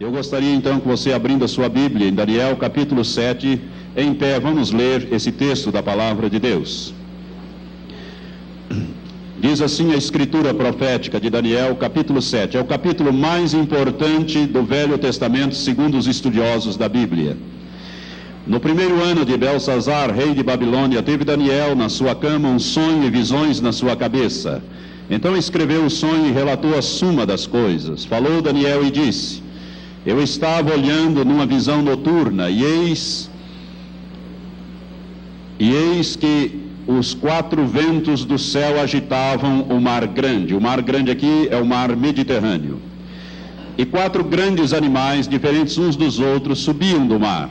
Eu gostaria então que você, abrindo a sua Bíblia em Daniel capítulo 7, em pé, vamos ler esse texto da palavra de Deus. Diz assim a escritura profética de Daniel capítulo 7, é o capítulo mais importante do Velho Testamento segundo os estudiosos da Bíblia. No primeiro ano de Belsazar, rei de Babilônia, teve Daniel na sua cama um sonho e visões na sua cabeça. Então escreveu o sonho e relatou a suma das coisas. Falou Daniel e disse: eu estava olhando numa visão noturna, e eis que os quatro ventos do céu agitavam o mar grande. O mar grande aqui é o mar Mediterrâneo. E quatro grandes animais, diferentes uns dos outros, subiam do mar.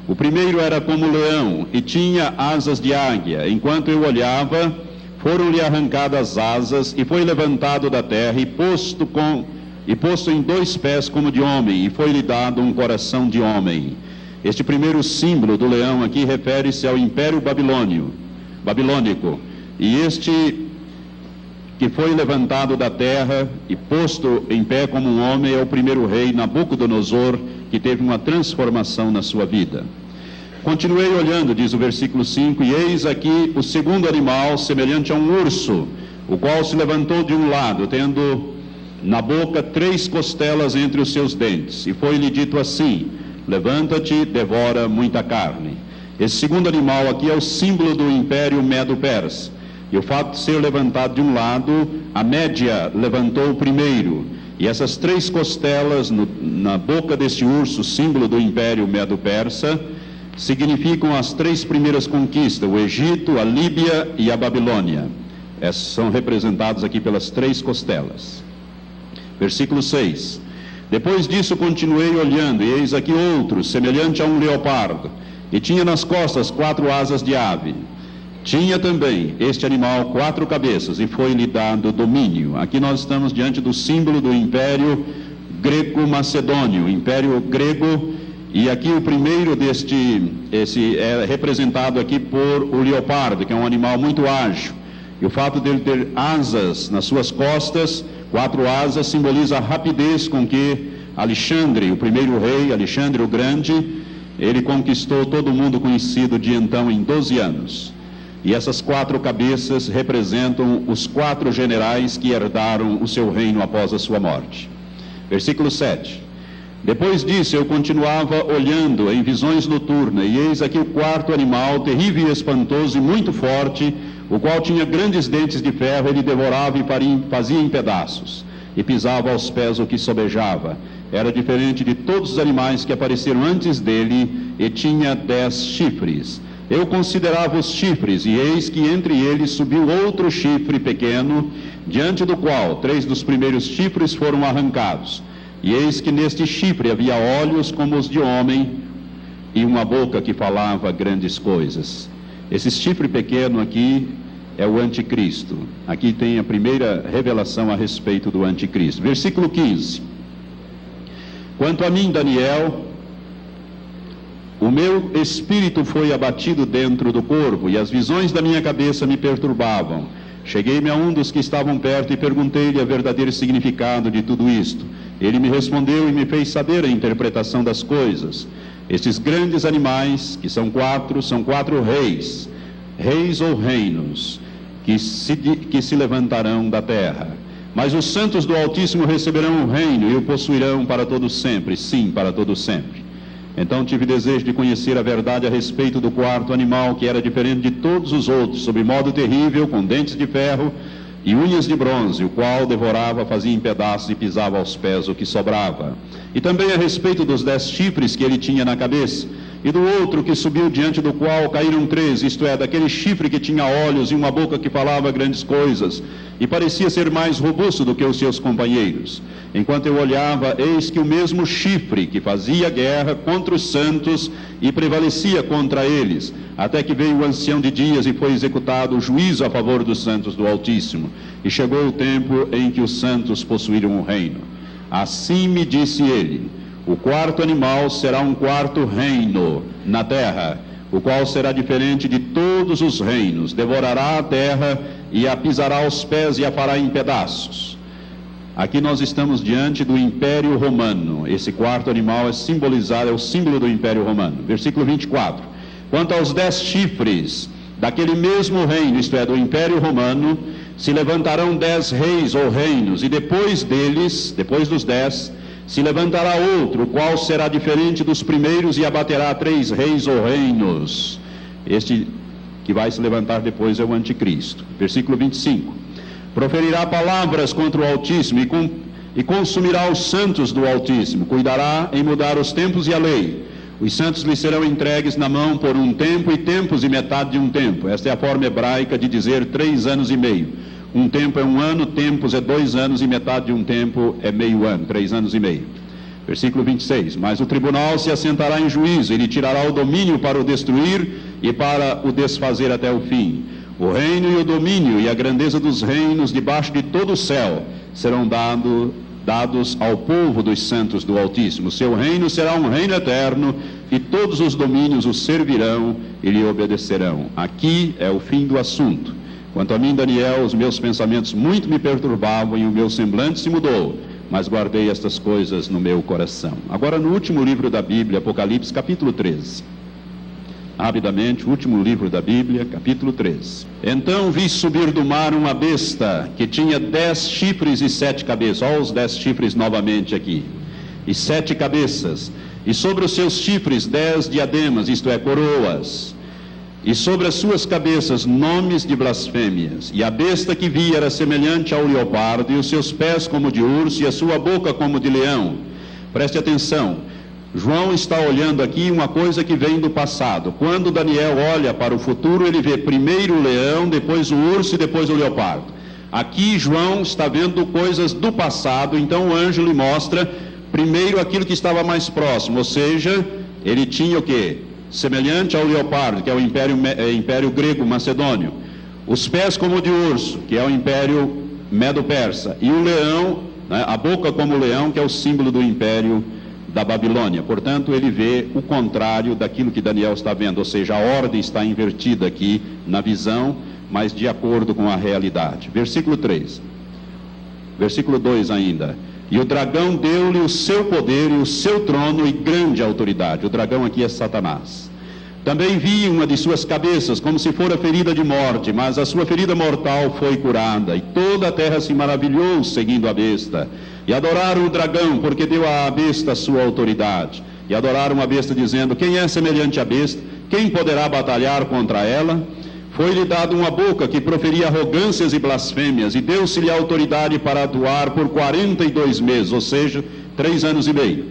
O primeiro era como leão, e tinha asas de águia. Enquanto eu olhava, foram-lhe arrancadas asas, e foi levantado da terra, e posto em 2 pés como de homem, e foi-lhe dado um coração de homem. Este primeiro símbolo do leão aqui refere-se ao Império Babilônico, e este que foi levantado da terra e posto em pé como um homem é o primeiro rei Nabucodonosor, que teve uma transformação na sua vida. Continuei olhando, diz o versículo 5, e eis aqui o segundo animal, semelhante a um urso, o qual se levantou de um lado, tendo na boca 3 costelas entre os seus dentes, e foi-lhe dito assim: levanta-te, devora muita carne. Esse segundo animal aqui é o símbolo do Império Medo-Persa, e o fato de ser levantado de um lado, a Média levantou o primeiro, e essas 3 costelas na boca desse urso, símbolo do Império Medo-Persa, significam as 3 primeiras conquistas: o Egito, a Líbia e a Babilônia. Essas são representadas aqui pelas 3 costelas. Versículo 6. Depois disso continuei olhando, e eis aqui outro, semelhante a um leopardo, e tinha nas costas 4 asas de ave. Tinha também este animal 4 cabeças, e foi-lhe dado domínio. Aqui nós estamos diante do símbolo do Império Greco-Macedônio, Império Grego, e aqui o primeiro esse é representado aqui por o leopardo, que é um animal muito ágil. E o fato dele ter asas nas suas costas, 4 asas, simboliza a rapidez com que Alexandre, o primeiro rei, Alexandre o Grande, ele conquistou todo o mundo conhecido de então em 12 anos. E essas 4 cabeças representam os 4 generais que herdaram o seu reino após a sua morte. Versículo 7. Depois disso eu continuava olhando em visões noturnas, e eis aqui o 4º animal, terrível e espantoso e muito forte, o qual tinha grandes dentes de ferro. Ele devorava e fazia em pedaços, e pisava aos pés o que sobejava. Era diferente de todos os animais que apareceram antes dele, e tinha 10 chifres. Eu considerava os chifres, e eis que entre eles subiu outro chifre pequeno, diante do qual 3 dos primeiros chifres foram arrancados. E eis que neste chifre havia olhos como os de homem, e uma boca que falava grandes coisas. Esse chifre pequeno aqui é o anticristo. Aqui tem a primeira revelação a respeito do anticristo. Versículo 15. Quanto a mim, Daniel, o meu espírito foi abatido dentro do corpo, e as visões da minha cabeça me perturbavam. Cheguei-me a um dos que estavam perto e perguntei-lhe o verdadeiro significado de tudo isto. Ele me respondeu e me fez saber a interpretação das coisas. Estes grandes animais, que são 4 reis ou reinos, que se levantarão da terra. Mas os santos do Altíssimo receberão o reino e o possuirão para todo sempre, sim, para todo sempre. Então tive desejo de conhecer a verdade a respeito do 4º animal, que era diferente de todos os outros, sob modo terrível, com dentes de ferro e unhas de bronze, o qual devorava, fazia em pedaços e pisava aos pés o que sobrava. E também a respeito dos 10 chifres que ele tinha na cabeça, e do outro que subiu, diante do qual caíram 3, isto é, daquele chifre que tinha olhos e uma boca que falava grandes coisas, e parecia ser mais robusto do que os seus companheiros. Enquanto eu olhava, eis que o mesmo chifre que fazia guerra contra os santos e prevalecia contra eles, até que veio o ancião de dias e foi executado o juízo a favor dos santos do Altíssimo. E chegou o tempo em que os santos possuíram o reino. Assim me disse ele: o 4º animal será um 4º reino na terra, o qual será diferente de todos os reinos, devorará a terra e a pisará aos pés e a fará em pedaços. Aqui nós estamos diante do Império Romano. Esse quarto animal é simbolizado, é o símbolo do Império Romano. Versículo 24. Quanto aos 10 chifres daquele mesmo reino, isto é, do Império Romano, se levantarão 10 reis ou reinos, e depois deles, depois dos 10, se levantará outro, o qual será diferente dos primeiros e abaterá 3 reis ou reinos. Este que vai se levantar depois é o Anticristo. Versículo 25. Proferirá palavras contra o Altíssimo e consumirá os santos do Altíssimo. Cuidará em mudar os tempos e a lei. Os santos lhe serão entregues na mão por um tempo e tempos e metade de um tempo. Esta é a forma hebraica de dizer 3 anos e meio. Um tempo é 1 ano, tempos é 2 anos e metade de um tempo é meio ano, 3 anos e meio. Versículo 26. Mas o tribunal se assentará em juízo, ele tirará o domínio para o destruir e para o desfazer até o fim. O reino e o domínio e a grandeza dos reinos debaixo de todo o céu serão dados ao povo dos santos do Altíssimo. Seu reino será um reino eterno e todos os domínios o servirão e lhe obedecerão. Aqui é o fim do assunto. Quanto a mim, Daniel, os meus pensamentos muito me perturbavam e o meu semblante se mudou, mas guardei estas coisas no meu coração. Agora no último livro da Bíblia, Apocalipse, capítulo 13. Rapidamente, o último livro da Bíblia, capítulo 13. Então vi subir do mar uma besta que tinha 10 chifres e 7 cabeças. Olha os 10 chifres novamente aqui. E 7 cabeças. E sobre os seus chifres 10 diademas, isto é, coroas. E sobre as suas cabeças nomes de blasfêmias. E a besta que vi era semelhante ao leopardo, e os seus pés como de urso, e a sua boca como de leão. Preste atenção. João está olhando aqui uma coisa que vem do passado. Quando Daniel olha para o futuro, ele vê primeiro o leão, depois o urso e depois o leopardo. Aqui João está vendo coisas do passado, então o anjo lhe mostra primeiro aquilo que estava mais próximo, ou seja, ele tinha o quê? Semelhante ao leopardo, que é o império grego macedônio. Os pés como de urso, que é o império medo-persa. E o leão, né, a boca como leão, que é o símbolo do império da Babilônia. Portanto, ele vê o contrário daquilo que Daniel está vendo, ou seja, a ordem está invertida aqui na visão, mas de acordo com a realidade. Versículo 3. Versículo 2 ainda. E o dragão deu-lhe o seu poder e o seu trono e grande autoridade. O dragão aqui é Satanás. Também vi uma de suas cabeças, como se fora ferida de morte, mas a sua ferida mortal foi curada, e toda a terra se maravilhou seguindo a besta. E adoraram o dragão, porque deu à besta a sua autoridade. E adoraram a besta, dizendo: quem é semelhante à besta? Quem poderá batalhar contra ela? Foi-lhe dado uma boca que proferia arrogâncias e blasfêmias, e deu-se-lhe a autoridade para atuar por 42 meses, ou seja, 3 anos e meio.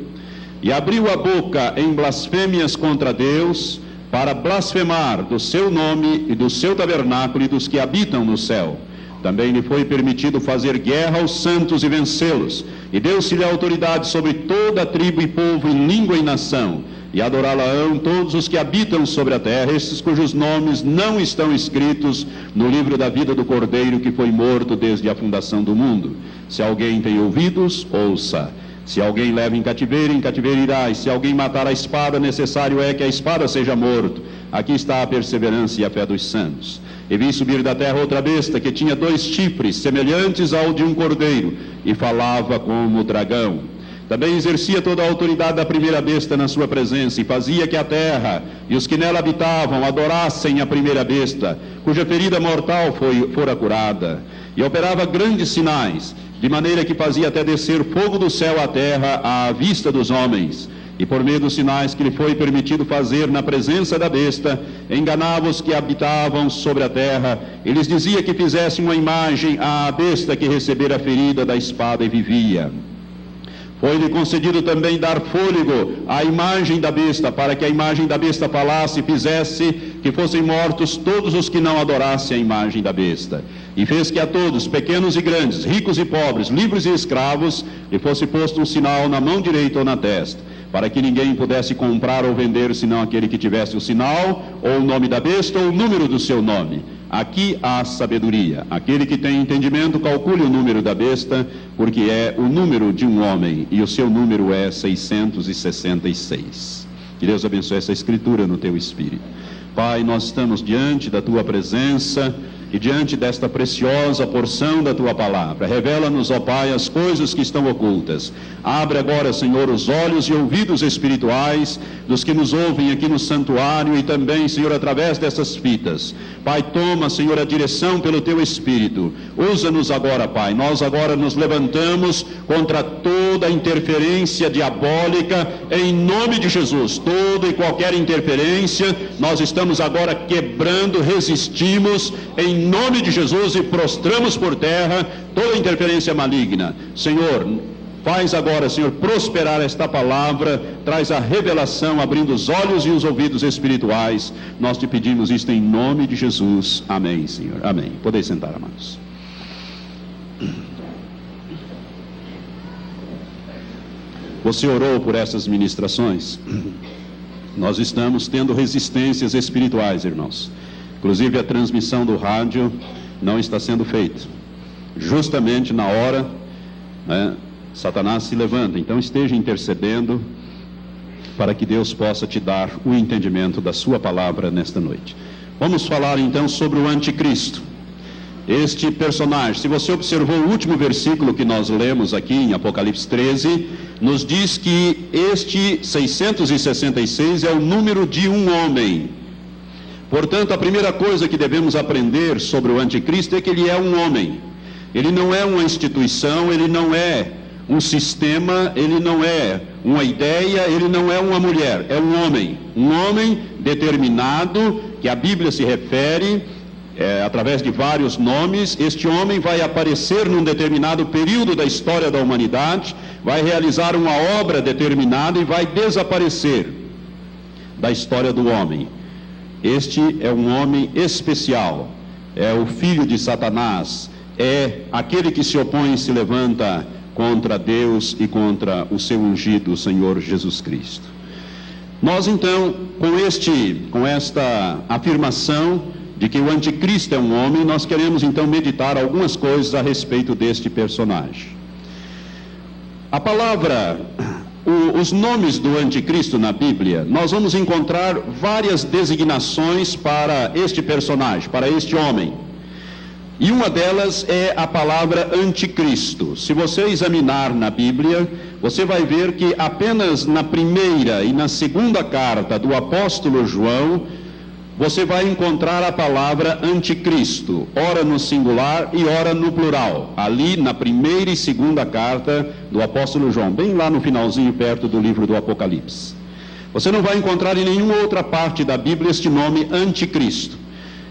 E abriu a boca em blasfêmias contra Deus, para blasfemar do seu nome e do seu tabernáculo e dos que habitam no céu. Também lhe foi permitido fazer guerra aos santos e vencê-los. E deu-se-lhe autoridade sobre toda a tribo e povo e língua e nação. E adorá-la-ão todos os que habitam sobre a terra, estes cujos nomes não estão escritos no livro da vida do Cordeiro que foi morto desde a fundação do mundo. Se alguém tem ouvidos, ouça. Se alguém leva em cativeiro irá, e se alguém matar a espada, necessário é que a espada seja morto. Aqui está a perseverança e a fé dos santos. E vi subir da terra outra besta, que tinha 2 chifres, semelhantes ao de um cordeiro, e falava como dragão. Também exercia toda a autoridade da primeira besta na sua presença, e fazia que a terra e os que nela habitavam adorassem a primeira besta, cuja ferida mortal fora curada. E operava grandes sinais, de maneira que fazia até descer fogo do céu à terra à vista dos homens. E por meio dos sinais que lhe foi permitido fazer na presença da besta, enganava os que habitavam sobre a terra, e lhes dizia que fizessem uma imagem à besta que recebera a ferida da espada e vivia. Foi-lhe concedido também dar fôlego à imagem da besta, para que a imagem da besta falasse e fizesse que fossem mortos todos os que não adorassem a imagem da besta. E fez que a todos, pequenos e grandes, ricos e pobres, livres e escravos, lhe fosse posto um sinal na mão direita ou na testa, para que ninguém pudesse comprar ou vender, senão aquele que tivesse o sinal, ou o nome da besta, ou o número do seu nome. Aqui há sabedoria. Aquele que tem entendimento, calcule o número da besta, porque é o número de um homem, e o seu número é 666. Que Deus abençoe essa escritura no teu espírito. Pai, nós estamos diante da tua presença, E diante desta preciosa porção da Tua Palavra, revela-nos, ó Pai, as coisas que estão ocultas. Abre agora, Senhor, os olhos e ouvidos espirituais dos que nos ouvem aqui no santuário e também, Senhor, através dessas fitas. Pai, toma, Senhor, a direção pelo Teu Espírito. Usa-nos agora, Pai. Nós agora nos levantamos contra toda interferência diabólica, em nome de Jesus. Toda e qualquer interferência, nós estamos agora quebrando, resistimos, em nome de Jesus, e prostramos por terra toda interferência maligna. Senhor, faz agora, Senhor, prosperar esta palavra, traz a revelação, abrindo os olhos e os ouvidos espirituais. Nós te pedimos isto em nome de Jesus. Amém, Senhor. Amém. Podeis sentar, amados. Você orou por essas ministrações? Nós estamos tendo resistências espirituais, irmãos. Inclusive a transmissão do rádio não está sendo feita. Justamente na hora, Satanás se levanta. Então esteja intercedendo para que Deus possa te dar o entendimento da sua palavra nesta noite. Vamos falar então sobre o anticristo. Este personagem, se você observou o último versículo que nós lemos aqui em Apocalipse 13, nos diz que este 666 é o número de um homem. Portanto, a primeira coisa que devemos aprender sobre o anticristo é que ele é um homem. Ele não é uma instituição, ele não é um sistema, ele não é uma ideia, ele não é uma mulher, é um homem determinado, que a Bíblia se refere através de vários nomes. Este homem vai aparecer num determinado período da história da humanidade, vai realizar uma obra determinada e vai desaparecer da história do homem. Este é um homem especial, é o filho de Satanás, é aquele que se opõe e se levanta contra Deus e contra o seu ungido, o Senhor Jesus Cristo. Nós então, com esta afirmação de que o anticristo é um homem, nós queremos então meditar algumas coisas a respeito deste personagem. A palavra, os nomes do anticristo na Bíblia, nós vamos encontrar várias designações para este personagem, para este homem. E uma delas é a palavra anticristo. Se você examinar na Bíblia, você vai ver que apenas na primeira e na segunda carta do apóstolo João, você vai encontrar a palavra anticristo, ora no singular e ora no plural, ali na primeira e segunda carta do apóstolo João, bem lá no finalzinho, perto do livro do Apocalipse. Você não vai encontrar em nenhuma outra parte da Bíblia este nome anticristo.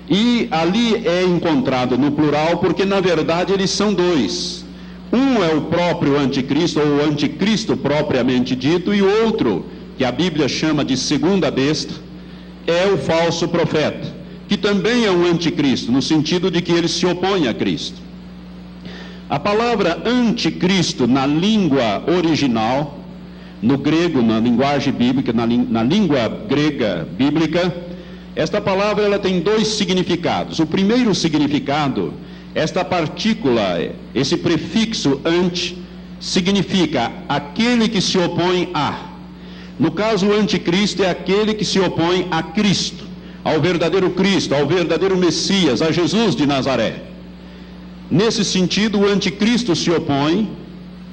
E ali é encontrado no plural porque, na verdade, eles são dois. Um é o próprio anticristo, ou o anticristo propriamente dito, e o outro, que a Bíblia chama de segunda besta, é o falso profeta, que também é um anticristo, no sentido de que ele se opõe a Cristo. A palavra anticristo na língua original, no grego, na linguagem bíblica, na língua grega bíblica, esta palavra ela tem dois significados. O primeiro significado, esta partícula, esse prefixo anti, significa aquele que se opõe a. No caso, o anticristo é aquele que se opõe a Cristo, ao verdadeiro Cristo, ao verdadeiro Messias, a Jesus de Nazaré. Nesse sentido, o anticristo se opõe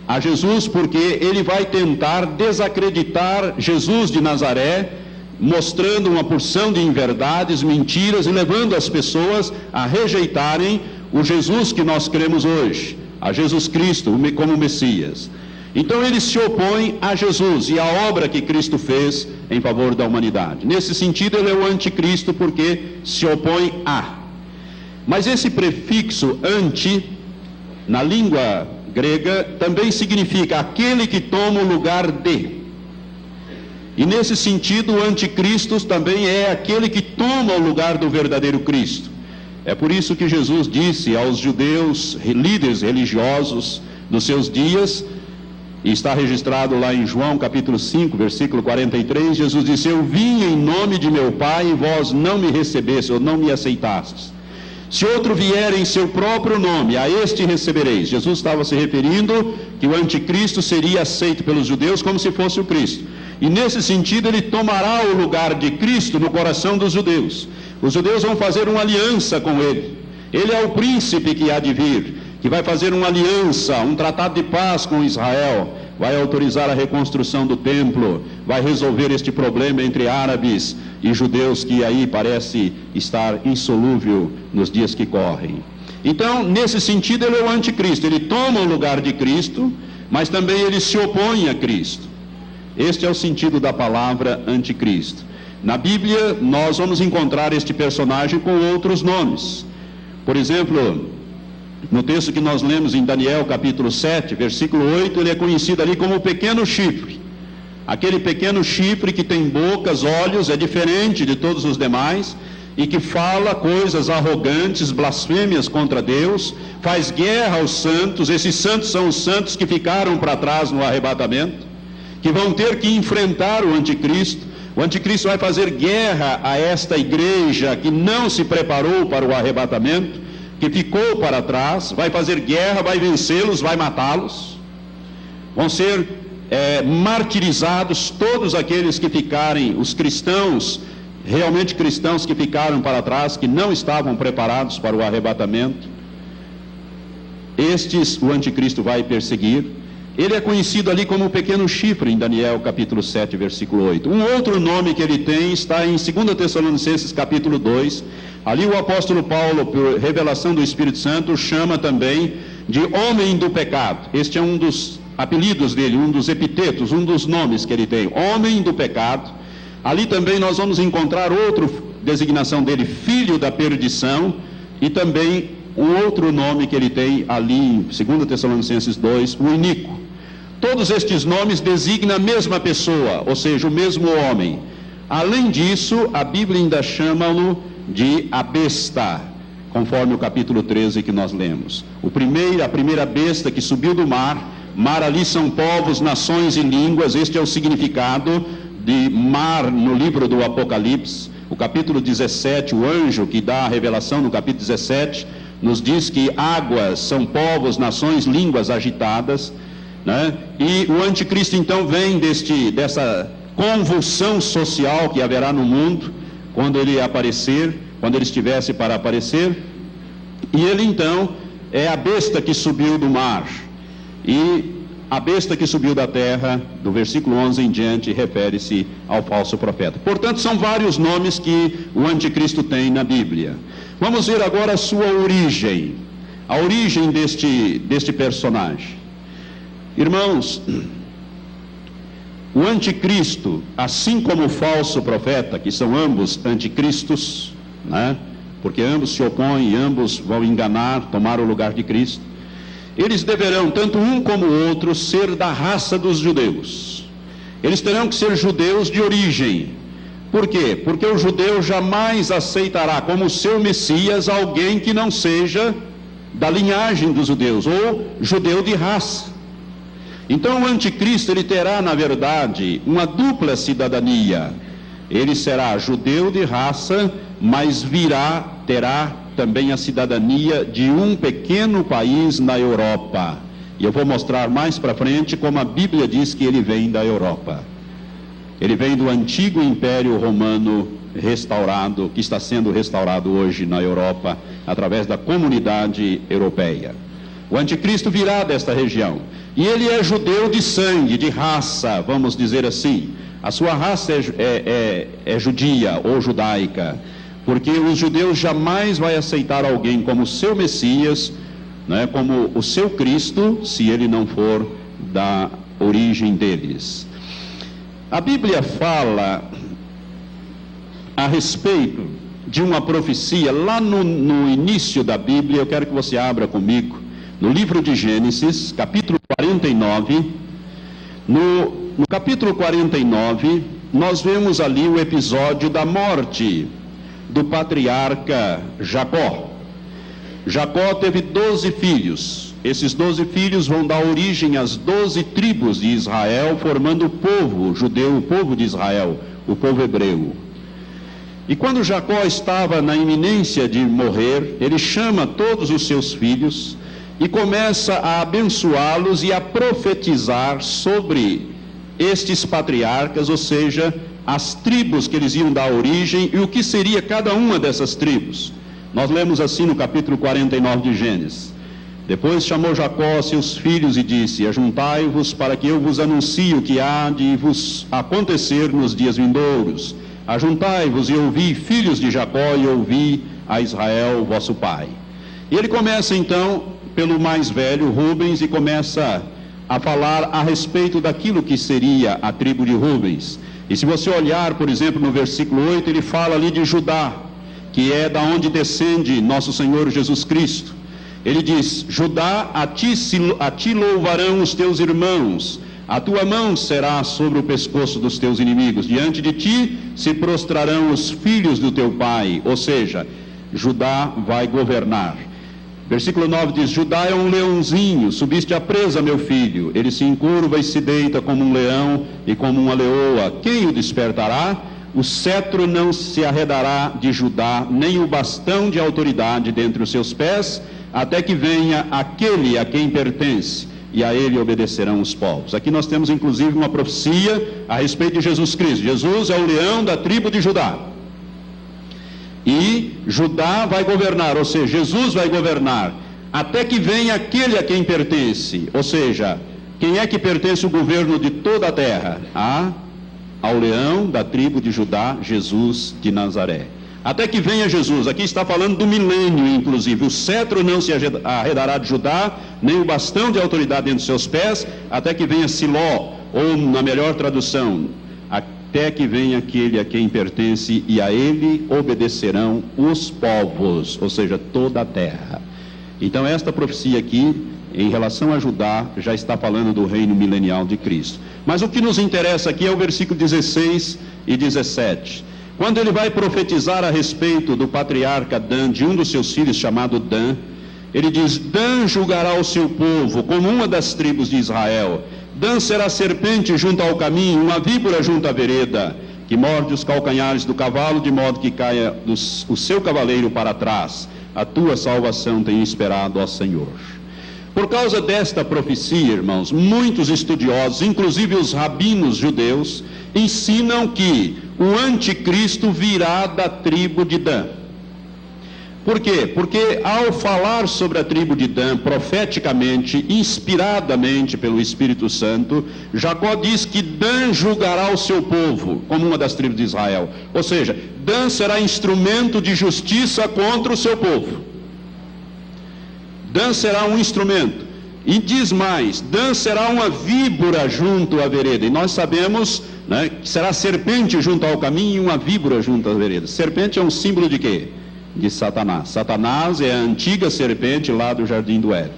a Jesus porque ele vai tentar desacreditar Jesus de Nazaré, mostrando uma porção de inverdades, mentiras e levando as pessoas a rejeitarem o Jesus que nós cremos hoje, a Jesus Cristo como Messias. Então ele se opõe a Jesus e à obra que Cristo fez em favor da humanidade. Nesse sentido, ele é o anticristo porque se opõe a. Mas esse prefixo anti, na língua grega, também significa aquele que toma o lugar de. E nesse sentido, o anticristo também é aquele que toma o lugar do verdadeiro Cristo. É por isso que Jesus disse aos judeus, líderes religiosos dos seus dias, e está registrado lá em João capítulo 5, versículo 43, Jesus disse: eu vim em nome de meu Pai e vós não me recebestes, ou não me aceitastes. Se outro vier em seu próprio nome, a este recebereis. Jesus estava se referindo que o anticristo seria aceito pelos judeus como se fosse o Cristo. E nesse sentido ele tomará o lugar de Cristo no coração dos judeus. Os judeus vão fazer uma aliança com ele. Ele é o príncipe que há de vir, que vai fazer uma aliança, um tratado de paz com Israel, vai autorizar a reconstrução do templo, vai resolver este problema entre árabes e judeus que aí parece estar insolúvel nos dias que correm. Então, nesse sentido, ele é o anticristo. Ele toma o lugar de Cristo, mas também ele se opõe a Cristo. Este é o sentido da palavra anticristo. Na Bíblia, nós vamos encontrar este personagem com outros nomes. Por exemplo, no texto que nós lemos em Daniel, capítulo 7, versículo 8, ele é conhecido ali como o pequeno chifre. Aquele pequeno chifre que tem bocas, olhos, é diferente de todos os demais, e que fala coisas arrogantes, blasfêmias contra Deus, faz guerra aos santos. Esses santos são os santos que ficaram para trás no arrebatamento, que vão ter que enfrentar o anticristo. O anticristo vai fazer guerra a esta igreja que não se preparou para o arrebatamento, que ficou para trás, vai fazer guerra, vai vencê-los, vai matá-los. Vão ser martirizados todos aqueles que ficarem, os cristãos, realmente cristãos que ficaram para trás, que não estavam preparados para o arrebatamento. Estes o anticristo vai perseguir. Ele é conhecido ali como o pequeno chifre, em Daniel capítulo 7, versículo 8. Um outro nome que ele tem está em 2 Tessalonicenses capítulo 2. Ali o apóstolo Paulo, por revelação do Espírito Santo, chama também de homem do pecado. Este é um dos apelidos dele, um dos epitetos, um dos nomes que ele tem, homem do pecado. Ali também nós vamos encontrar outra designação dele, filho da perdição, e também um outro nome que ele tem ali em 2 Tessalonicenses 2, o iníquo. Todos estes nomes designam a mesma pessoa, ou seja, o mesmo homem. Além disso, a Bíblia ainda chama-o de a besta, conforme o capítulo 13 que nós lemos. A primeira besta que subiu do mar ali são povos, nações e línguas. Este é o significado de mar no livro do Apocalipse. O capítulo 17, o anjo que dá a revelação no capítulo 17, nos diz que águas são povos, nações, línguas agitadas, né? E o anticristo então vem dessa convulsão social que haverá no mundo, quando ele aparecer, quando ele estivesse para aparecer, e ele então é a besta que subiu do mar, e a besta que subiu da terra, do versículo 11 em diante, refere-se ao falso profeta. Portanto, são vários nomes que o anticristo tem na Bíblia. Vamos ver agora a sua origem, a origem deste personagem. Irmãos, o anticristo, assim como o falso profeta, que são ambos anticristos, né? Porque ambos se opõem, ambos vão enganar, tomar o lugar de Cristo. Eles deverão, tanto um como o outro, ser da raça dos judeus. Eles terão que ser judeus de origem. Por quê? Porque o judeu jamais aceitará como seu Messias alguém que não seja da linhagem dos judeus, ou judeu de raça. Então o anticristo, ele terá, na verdade, uma dupla cidadania. Ele será judeu de raça, mas terá também a cidadania de um pequeno país na Europa. E eu vou mostrar mais para frente como a Bíblia diz que ele vem da Europa. Ele vem do antigo Império Romano restaurado, que está sendo restaurado hoje na Europa, através da comunidade europeia. O anticristo virá desta região. E ele é judeu de sangue, de raça, vamos dizer assim. A sua raça é judia ou judaica, porque os judeus jamais vão aceitar alguém como seu Messias, né, como o seu Cristo, se ele não for da origem deles. A Bíblia fala a respeito de uma profecia, lá no início da Bíblia. Eu quero que você abra comigo, no livro de Gênesis, capítulo 49, no capítulo 49, nós vemos ali o episódio da morte do patriarca Jacó. Jacó teve 12 filhos. Esses 12 filhos vão dar origem às 12 tribos de Israel, formando o povo judeu, o povo de Israel, o povo hebreu. E quando Jacó estava na iminência de morrer, ele chama todos os seus filhos e começa a abençoá-los e a profetizar sobre estes patriarcas, ou seja, as tribos que eles iam dar origem e o que seria cada uma dessas tribos. Nós lemos assim no capítulo 49 de Gênesis: depois chamou Jacó a seus filhos e disse: ajuntai-vos para que eu vos anuncie o que há de vos acontecer nos dias vindouros. Ajuntai-vos e ouvi, filhos de Jacó, e ouvi a Israel vosso pai. E ele começa então pelo mais velho, Rubens, e começa a falar a respeito daquilo que seria a tribo de Rubens. E se você olhar, por exemplo, no versículo 8, ele fala ali de Judá, que é da onde descende nosso Senhor Jesus Cristo. Ele diz: Judá, a ti louvarão os teus irmãos, a tua mão será sobre o pescoço dos teus inimigos, diante de ti se prostrarão os filhos do teu pai. Ou seja, Judá vai governar. Versículo 9 diz: Judá é um leãozinho, subiste à presa, meu filho, ele se encurva e se deita como um leão e como uma leoa. Quem o despertará? O cetro não se arredará de Judá, nem o bastão de autoridade dentre os seus pés, até que venha aquele a quem pertence, e a ele obedecerão os povos. Aqui nós temos inclusive uma profecia a respeito de Jesus Cristo. Jesus é o leão da tribo de Judá, e Judá vai governar, ou seja, Jesus vai governar, até que venha aquele a quem pertence. Ou seja, quem é que pertence o governo de toda a terra? Ao leão da tribo de Judá, Jesus de Nazaré. Até que venha Jesus. Aqui está falando do milênio, inclusive. O cetro não se arredará de Judá, nem o bastão de autoridade entre seus pés, até que venha Siló, ou na melhor tradução, até que venha aquele a quem pertence, e a ele obedecerão os povos, ou seja, toda a terra. Então esta profecia aqui, em relação a Judá, já está falando do reino milenial de Cristo. Mas o que nos interessa aqui é o versículo 16 e 17. Quando ele vai profetizar a respeito do patriarca Dan, de um dos seus filhos chamado Dan, ele diz: Dan julgará o seu povo como uma das tribos de Israel. Dan será serpente junto ao caminho, uma víbora junto à vereda, que morde os calcanhares do cavalo, de modo que caia o seu cavaleiro para trás. A tua salvação tem esperado, ó Senhor. Por causa desta profecia, irmãos, muitos estudiosos, inclusive os rabinos judeus, ensinam que o anticristo virá da tribo de Dan. Por quê? Porque ao falar sobre a tribo de Dan, profeticamente, inspiradamente pelo Espírito Santo, Jacó diz que Dan julgará o seu povo, como uma das tribos de Israel. Ou seja, Dan será instrumento de justiça contra o seu povo. Dan será um instrumento. E diz mais: Dan será uma víbora junto à vereda. E nós sabemos, né, que será serpente junto ao caminho e uma víbora junto à vereda. Serpente é um símbolo de quê? De Satanás. Satanás é a antiga serpente lá do Jardim do Éden.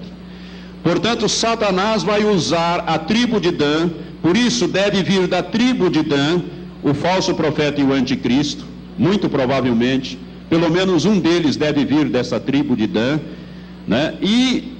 Portanto, Satanás vai usar a tribo de Dan. Por isso deve vir da tribo de Dan o falso profeta e o anticristo. Muito provavelmente, pelo menos um deles deve vir dessa tribo de Dan, né? E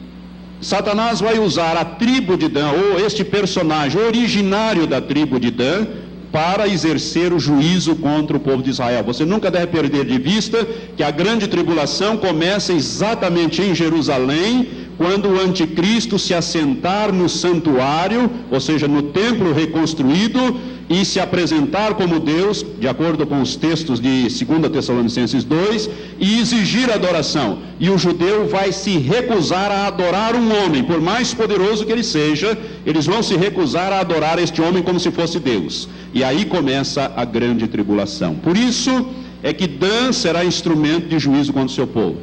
Satanás vai usar a tribo de Dan, ou este personagem originário da tribo de Dan, para exercer o juízo contra o povo de Israel. Você nunca deve perder de vista que a grande tribulação começa exatamente em Jerusalém, quando o anticristo se assentar no santuário, ou seja, no templo reconstruído, e se apresentar como Deus, de acordo com os textos de 2 Tessalonicenses 2, e exigir adoração. E o judeu vai se recusar a adorar um homem, por mais poderoso que ele seja, eles vão se recusar a adorar este homem como se fosse Deus. E aí começa a grande tribulação. Por isso é que Dan será instrumento de juízo contra o seu povo.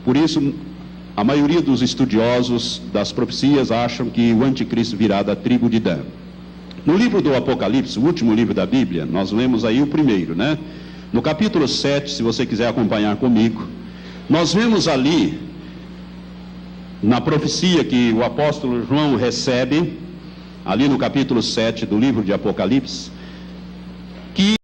Por isso, a maioria dos estudiosos das profecias acham que o anticristo virá da tribo de Dan. No livro do Apocalipse, o último livro da Bíblia, nós lemos aí o primeiro, né? No capítulo 7, se você quiser acompanhar comigo, nós vemos ali, na profecia que o apóstolo João recebe, ali no capítulo 7 do livro de Apocalipse,